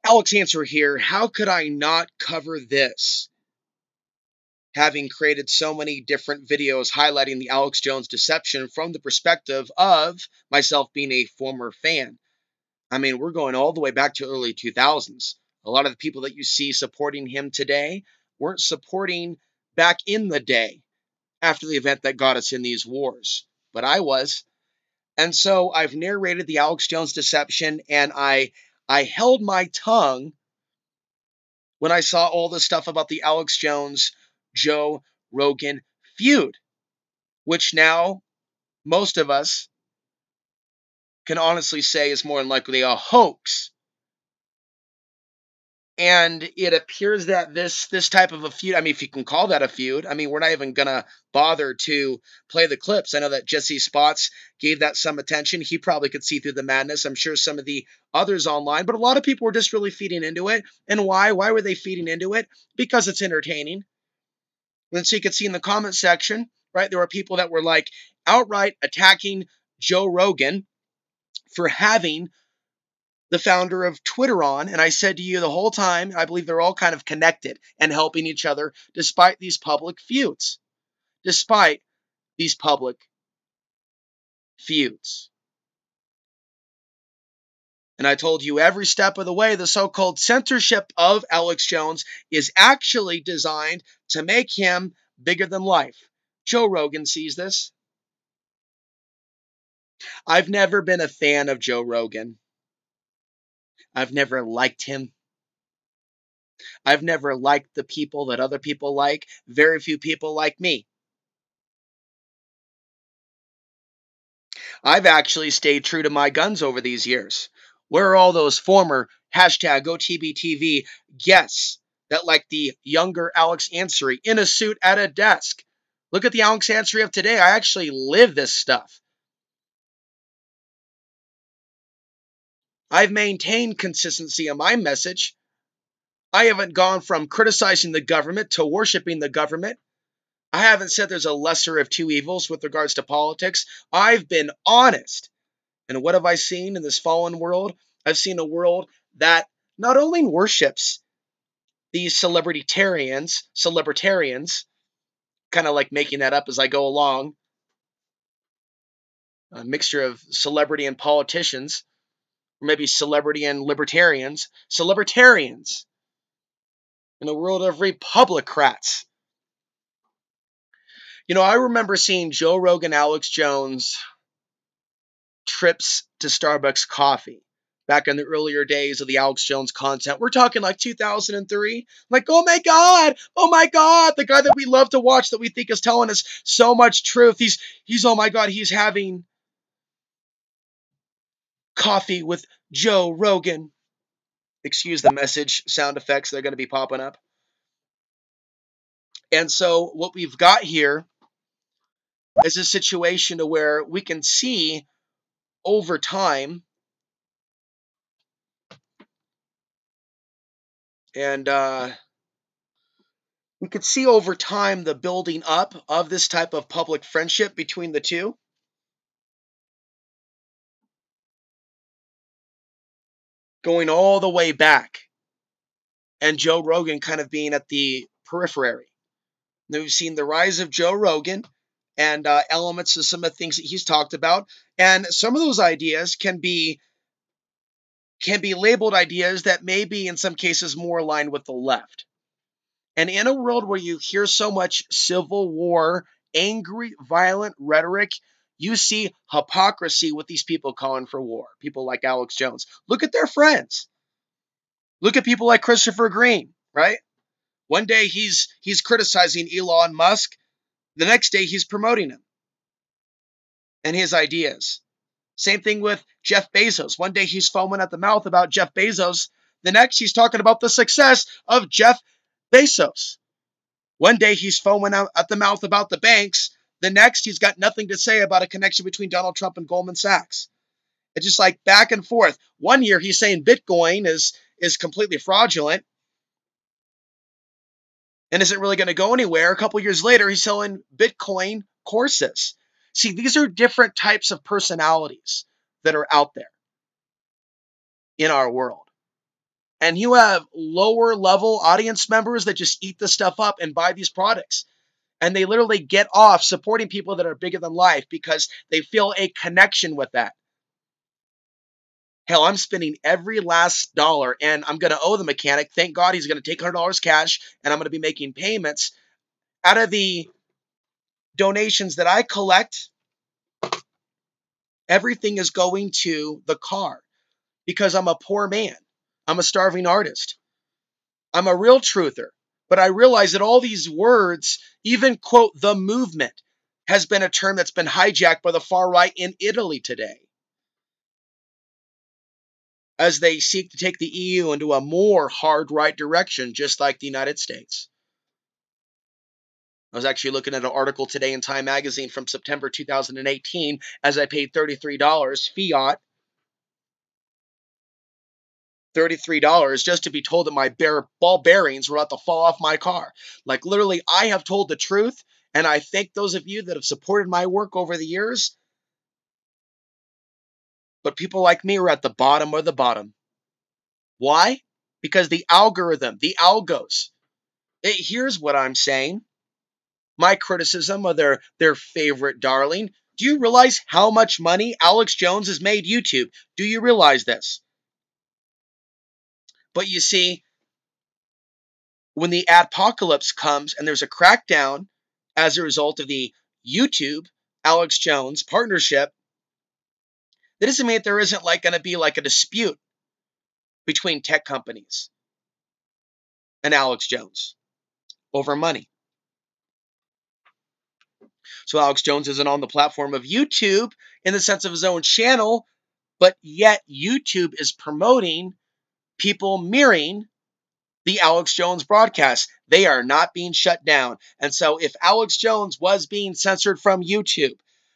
Alex Answer here. How could I not cover this? Having created so many different videos highlighting the Alex Jones deception from the perspective of myself being a former fan. I mean, we're going all the way back to early 2000s. A lot of the people that you see supporting him today weren't supporting back in the day after the event that got us in these wars. But I was. And so I've narrated the Alex Jones deception, and I held my tongue when I saw all the stuff about the Alex Jones, Joe Rogan feud, which now most of us can honestly say is more than likely a hoax. And it appears that this type of a feud, I mean, if you can call that a feud, I mean, we're not even going to bother to play the clips. I know that Jesse Spots gave that some attention. He probably could see through the madness. I'm sure some of the others online, but a lot of people were just really feeding into it. And why? Why were they feeding into it? Because it's entertaining. And so you could see in the comment section, right, there were people that were like outright attacking Joe Rogan for having the founder of Twitter on. And I said to you the whole time, I believe they're all kind of connected and helping each other despite these public feuds. Despite these public feuds. And I told you every step of the way, the so-called censorship of Alex Jones is actually designed to make him bigger than life. Joe Rogan sees this. I've never been a fan of Joe Rogan. I've never liked him. I've never liked the people that other people like. Very few people like me. I've actually stayed true to my guns over these years. Where are all those former #GoTBTV guests that like the younger Alex Ansary in a suit at a desk? Look at the Alex Ansary of today. I actually live this stuff. I've maintained consistency in my message. I haven't gone from criticizing the government to worshiping the government. I haven't said there's a lesser of two evils with regards to politics. I've been honest. And what have I seen in this fallen world? I've seen a world that not only worships these celebritarians, kind of like making that up as I go along, a mixture of celebrity and politicians, or maybe celebrity and libertarians, in a world of republicrats. You know, I remember seeing Joe Rogan, Alex Jones trips to Starbucks coffee back in the earlier days of the Alex Jones content. We're talking like 2003. Like, oh my God, the guy that we love to watch that we think is telling us so much truth. He's oh my God, he's having coffee with Joe Rogan. Excuse the message sound effects, they're going to be popping up. And so what we've got here is a situation to where we can see over time, and we could see over time the building up of this type of public friendship between the two. Going all the way back. And Joe Rogan kind of being at the periphery. Now we've seen the rise of Joe Rogan and elements of some of the things that he's talked about. And some of those ideas can be labeled ideas that may be in some cases more aligned with the left. And in a world where you hear so much civil war, angry, violent rhetoric, you see hypocrisy with these people calling for war. People like Alex Jones. Look at their friends. Look at people like Christopher Green, right? One day he's criticizing Elon Musk. The next day he's promoting him and his ideas. Same thing with Jeff Bezos. One day he's foaming at the mouth about Jeff Bezos. The next he's talking about the success of Jeff Bezos. One day he's foaming out at the mouth about the banks. The next he's got nothing to say about a connection between Donald Trump and Goldman Sachs. It's just like back and forth. One year he's saying Bitcoin is completely fraudulent and isn't really going to go anywhere. A couple years later, he's selling Bitcoin courses. See, these are different types of personalities that are out there in our world. And you have lower level audience members that just eat the stuff up and buy these products. And they literally get off supporting people that are bigger than life because they feel a connection with that. Hell, I'm spending every last dollar and I'm going to owe the mechanic. Thank God he's going to take $100 cash and I'm going to be making payments. Out of the donations that I collect, everything is going to the car because I'm a poor man. I'm a starving artist. I'm a real truther. But I realize that all these words, even quote, the movement, has been a term that's been hijacked by the far right in Italy today, as they seek to take the EU into a more hard right direction, just like the United States. I was actually looking at an article today in Time Magazine from September 2018 as I paid $33 fiat, $33 just to be told that my ball bearings were about to fall off my car. Like literally, I have told the truth, and I thank those of you that have supported my work over the years. But people like me are at the bottom of the bottom. Why? Because the algorithm, the algos. Here's what I'm saying. My criticism of their favorite darling. Do you realize how much money Alex Jones has made YouTube? Do you realize this? But you see, when the apocalypse comes and there's a crackdown as a result of the YouTube Alex Jones partnership, that doesn't mean that there isn't like going to be like a dispute between tech companies and Alex Jones over money. So Alex Jones isn't on the platform of YouTube in the sense of his own channel, but yet YouTube is promoting people mirroring the Alex Jones broadcast. They are not being shut down. And so if Alex Jones was being censored from YouTube,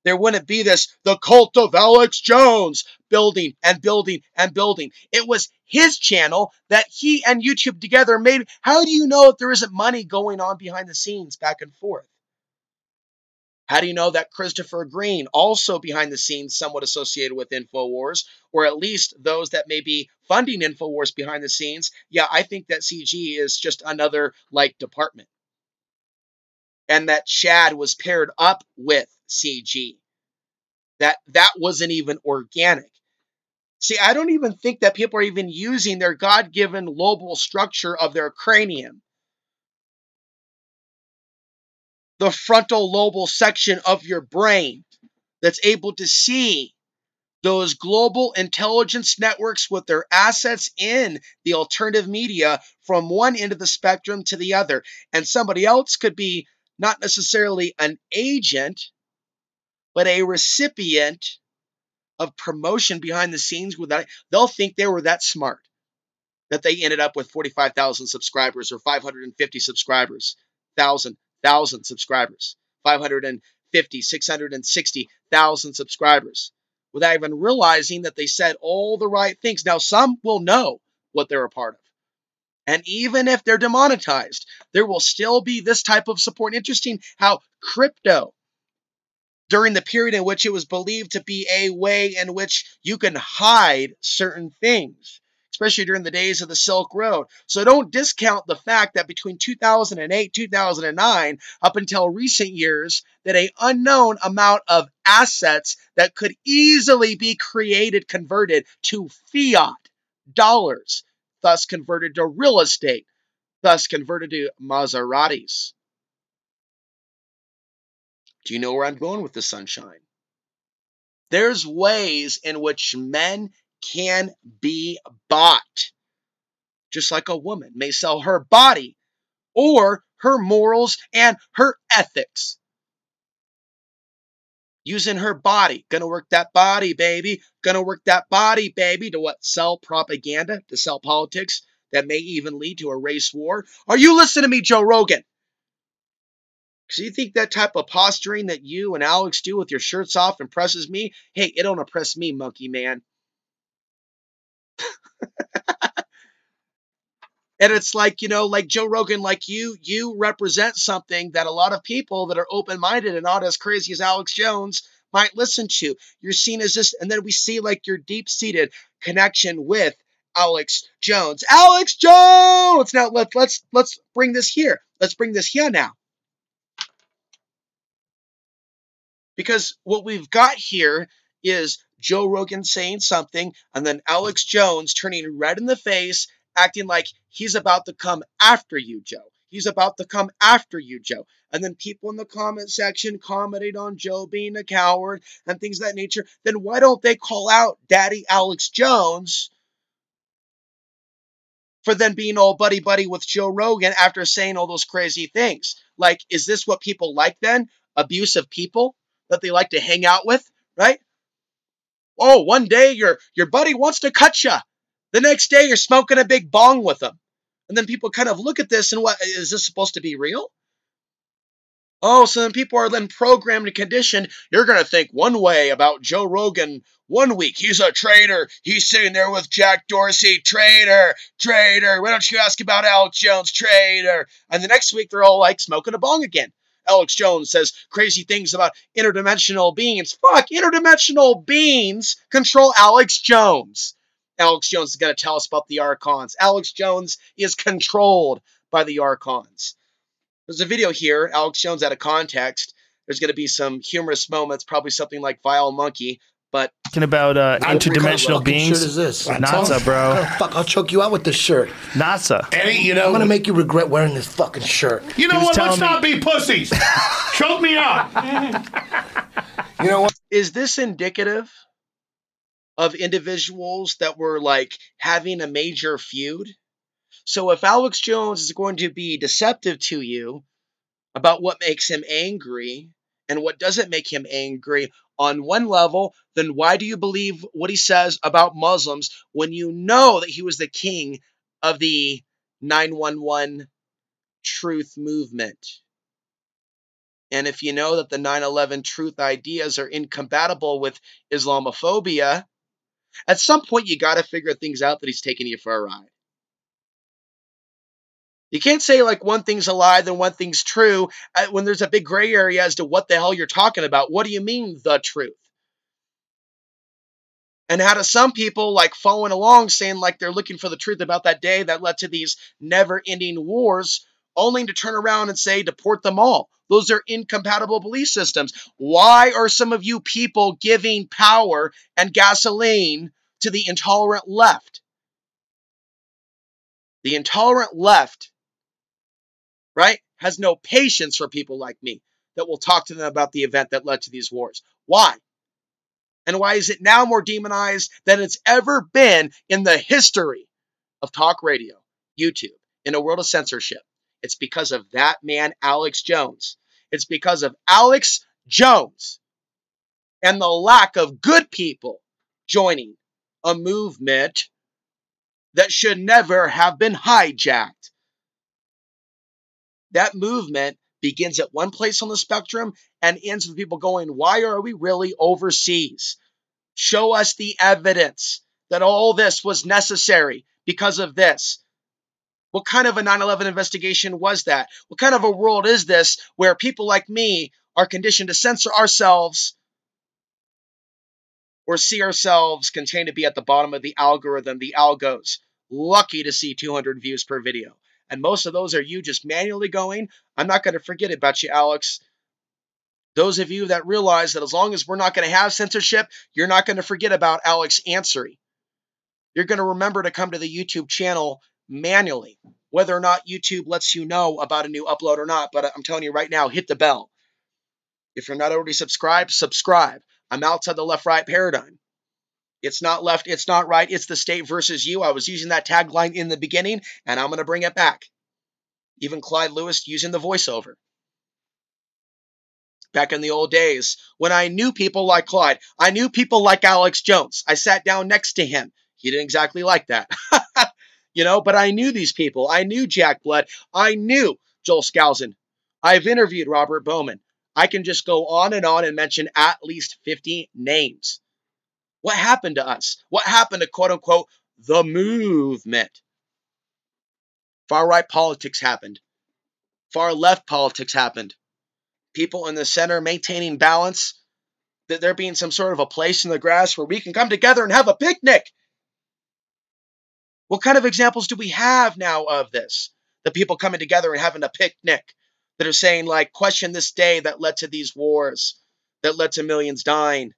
there wouldn't be the cult of Alex Jones building and building and building. It was his channel that he and YouTube together made. How do you know if there isn't money going on behind the scenes back and forth? How do you know that Christopher Green, also behind the scenes, somewhat associated with InfoWars, or at least those that may be funding InfoWars behind the scenes? Yeah, I think that CG is just another like department. And that Chad was paired up with CG. That wasn't even organic. See, I don't even think that people are even using their God-given lobal structure of their cranium. The frontal lobal section of your brain that's able to see those global intelligence networks with their assets in the alternative media from one end of the spectrum to the other. And somebody else could be not necessarily an agent, but a recipient of promotion behind the scenes. They'll think they were that smart, that they ended up with 45,000 subscribers or 550 subscribers, 1,000 subscribers, 550, 660,000 subscribers, without even realizing that they said all the right things. Now, some will know what they're a part of. And even if they're demonetized, there will still be this type of support. Interesting how crypto, during the period in which it was believed to be a way in which you can hide certain things, especially during the days of the Silk Road. So don't discount the fact that between 2008, 2009, up until recent years, that an unknown amount of assets that could easily be created, converted to fiat dollars, thus converted to real estate, thus converted to Maseratis. Do you know where I'm going with the sunshine? There's ways in which men can be bought. Just like a woman may sell her body or her morals and her ethics. Using her body. Gonna work that body, baby. Gonna work that body, baby. To what? Sell propaganda? To sell politics that may even lead to a race war? Are you listening to me, Joe Rogan? Because you think that type of posturing that you and Alex do with your shirts off impresses me? Hey, it don't impress me, monkey man. And it's like, like Joe Rogan, like you represent something that a lot of people that are open-minded and not as crazy as Alex Jones might listen to. You're seen as this, and then we see like your deep-seated connection with Alex Jones. Alex Jones! Now let's bring this here. Let's bring this here now. Because what we've got here is Joe Rogan saying something, and then Alex Jones turning red in the face, acting like he's about to come after you, Joe. He's about to come after you, Joe. And then people in the comment section commenting on Joe being a coward and things of that nature. Then why don't they call out Daddy Alex Jones for then being all buddy-buddy with Joe Rogan after saying all those crazy things? Like, is this what people like then? Abusive people that they like to hang out with, right? Oh, one day your buddy wants to cut you. The next day you're smoking a big bong with him. And then people kind of look at this and what, is this supposed to be real? Oh, so then people are then programmed and conditioned. You're going to think one way about Joe Rogan 1 week. He's a traitor. He's sitting there with Jack Dorsey. Traitor. Traitor. Why don't you ask about Alex Jones? Traitor. And the next week, they're all like smoking a bong again. Alex Jones says crazy things about interdimensional beings. Fuck, interdimensional beings control Alex Jones. Alex Jones is going to tell us about the Archons. Alex Jones is controlled by the Archons. There's a video here, Alex Jones out of context. There's going to be some humorous moments, probably something like Vile Monkey, but... Talking about interdimensional beings. What shirt is this? NASA, bro. Oh, fuck, I'll choke you out with this shirt. NASA. Eddie, you know... I'm gonna make you regret wearing this fucking shirt. You know what? Let's not be pussies. Choke me out. You know what? Is this indicative of individuals that were, like, having a major feud? So if Alex Jones is going to be deceptive to you about what makes him angry and what doesn't make him angry on one level, then why do you believe what he says about Muslims when you know that he was the king of the 911 truth movement? And if you know that the 9/11 truth ideas are incompatible with Islamophobia, at some point you got to figure things out that he's taking you for a ride. You can't say like one thing's a lie, then one thing's true, when there's a big gray area as to what the hell you're talking about. What do you mean, the truth? And how do some people like following along saying like they're looking for the truth about that day that led to these never-ending wars, only to turn around and say deport them all? Those are incompatible belief systems. Why are some of you people giving power and gasoline to the intolerant left? The intolerant left, right, has no patience for people like me that will talk to them about the event that led to these wars. Why? And why is it now more demonized than it's ever been in the history of talk radio, YouTube, in a world of censorship? It's because of that man, Alex Jones. It's because of Alex Jones and the lack of good people joining a movement that should never have been hijacked. That movement begins at one place on the spectrum and ends with people going, why are we really overseas? Show us the evidence that all this was necessary because of this. What kind of a 9/11 investigation was that? What kind of a world is this where people like me are conditioned to censor ourselves or see ourselves contained to be at the bottom of the algorithm, the algos, lucky to see 200 views per video? And most of those are you just manually going, I'm not going to forget about you, Alex. Those of you that realize that as long as we're not going to have censorship, you're not going to forget about Alex answering. You're going to remember to come to the YouTube channel manually, whether or not YouTube lets you know about a new upload or not. But I'm telling you right now, hit the bell. If you're not already subscribed, subscribe. I'm outside the left-right paradigm. It's not left, it's not right, it's the state versus you. I was using that tagline in the beginning, and I'm going to bring it back. Even Clyde Lewis using the voiceover. Back in the old days, when I knew people like Clyde, I knew people like Alex Jones. I sat down next to him. He didn't exactly like that. But I knew these people. I knew Jack Blood. I knew Joel Skousen. I've interviewed Robert Bowman. I can just go on and mention at least 50 names. What happened to us? What happened to quote-unquote the movement? Far-right politics happened. Far-left politics happened. People in the center maintaining balance, that there being some sort of a place in the grass where we can come together and have a picnic. What kind of examples do we have now of this? The people coming together and having a picnic that are saying, like, question this day that led to these wars, that led to millions dying,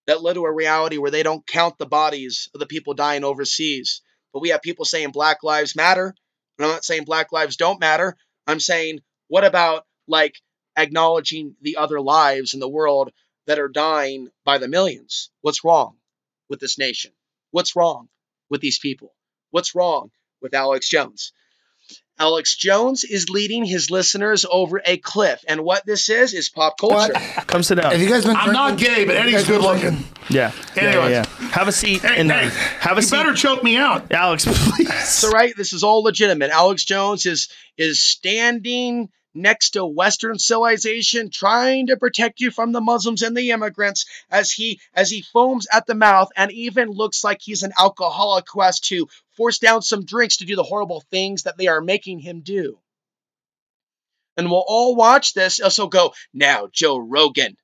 that led to a reality where they don't count the bodies of the people dying overseas. But we have people saying Black Lives Matter. And I'm not saying Black lives don't matter. I'm saying, what about, like, acknowledging the other lives in the world that are dying by the millions? What's wrong with this nation? What's wrong with these people? What's wrong with Alex Jones? Alex Jones is leading his listeners over a cliff. And what this is pop culture. What? Come sit down. Have you guys been I'm not drinking? gay, but Eddie's good looking. Yeah. Anyways. Yeah. Have a seat. Hey, Have a you seat. better choke me out. Alex, please. It's all right. This is all legitimate. Alex Jones is standing next to Western civilization, trying to protect you from the Muslims and the immigrants, as he foams at the mouth and even looks like he's an alcoholic who has to force down some drinks to do the horrible things that they are making him do. And we'll all watch this. Also go, now, Joe Rogan.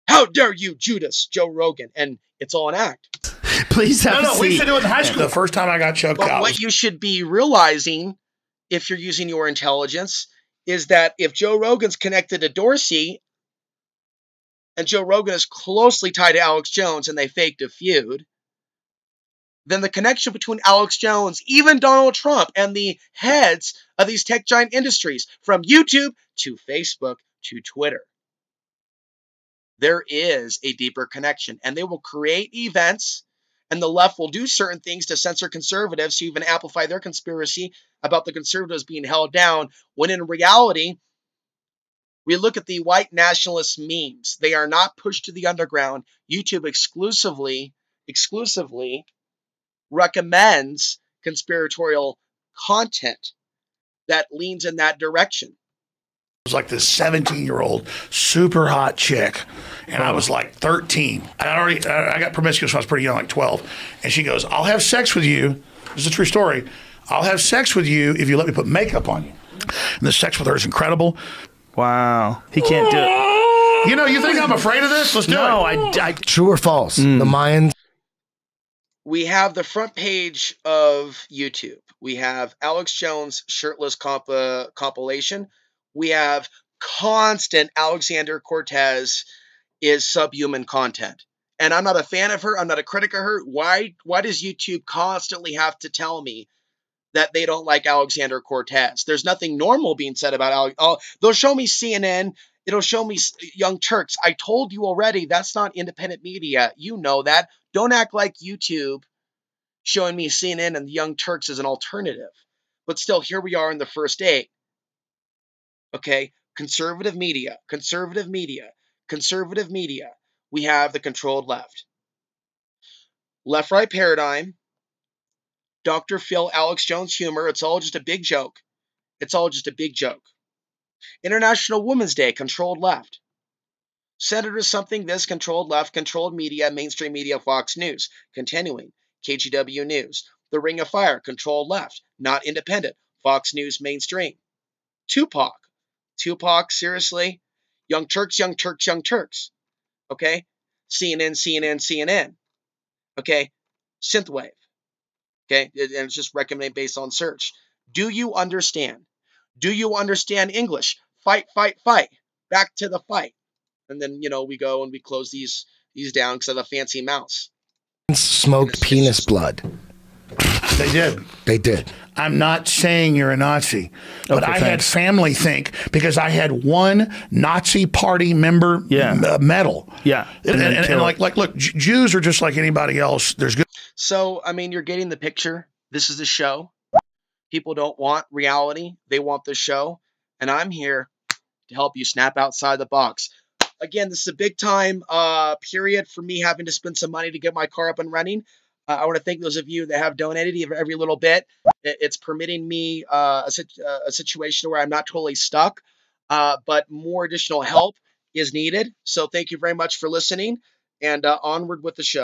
How dare you, Judas, Joe Rogan? And it's all an act. Please have a No, we used seat. to do it in high school. The first time I got choked But out. what you should be realizing, if you're using your intelligence, is that if Joe Rogan's connected to Dorsey, and Joe Rogan is closely tied to Alex Jones, and they faked a feud, then the connection between Alex Jones, even Donald Trump, and the heads of these tech giant industries, from YouTube to Facebook to Twitter, there is a deeper connection. And they will create events, and the left will do certain things to censor conservatives to even amplify their conspiracy about the conservatives being held down, when in reality, we look at the white nationalist memes. They are not pushed to the underground. YouTube exclusively recommends conspiratorial content that leans in that direction. It was like this 17-year-old super hot chick, and I was like 13. I got promiscuous when I was pretty young, like 12. And she goes, "I'll have sex with you." This is a true story. "I'll have sex with you if you let me put makeup on you." And the sex with her is incredible. Wow. He can't do it. You know, you think I'm afraid of this? Let's do No, it. I True or false? The Mayans. We have the front page of YouTube. We have Alex Jones shirtless compilation. We have constant Alexander Cortez is subhuman content. And I'm not a fan of her. I'm not a critic of her. Why does YouTube constantly have to tell me that they don't like Alexander Cortez? There's nothing normal being said about Alex. Oh, they'll show me CNN. It'll show me Young Turks. I told you already, that's not independent media. You know that. Don't act like YouTube showing me CNN and the Young Turks as an alternative. But still, here we are in the first day. Okay? Conservative media. We have the controlled left. Left-right paradigm. Dr. Phil, Alex Jones humor. It's all just a big joke. International Women's Day, controlled left. Senators something, this, controlled left, controlled media, mainstream media, Fox News. Continuing, KGW News. The Ring of Fire, controlled left, not independent, Fox News, mainstream. Tupac, seriously? Young Turks. Okay? CNN. Okay? Synthwave. Okay? And it's just recommended based on search. Do you understand? English? Fight. Back to the fight. And then, we go and we close these down because I have a fancy mouse. Smoked penis blood. They did. I'm not saying you're a Nazi, but I had family think, because I had one Nazi party member medal. Yeah. And like, look, Jews are just like anybody else. There's good. So, I mean, you're getting the picture. This is the show. People don't want reality. They want the show. And I'm here to help you snap outside the box. Again, this is a big time period for me having to spend some money to get my car up and running. I want to thank those of you that have donated every little bit. It's permitting me a situation where I'm not totally stuck, but more additional help is needed. So thank you very much for listening, and onward with the show.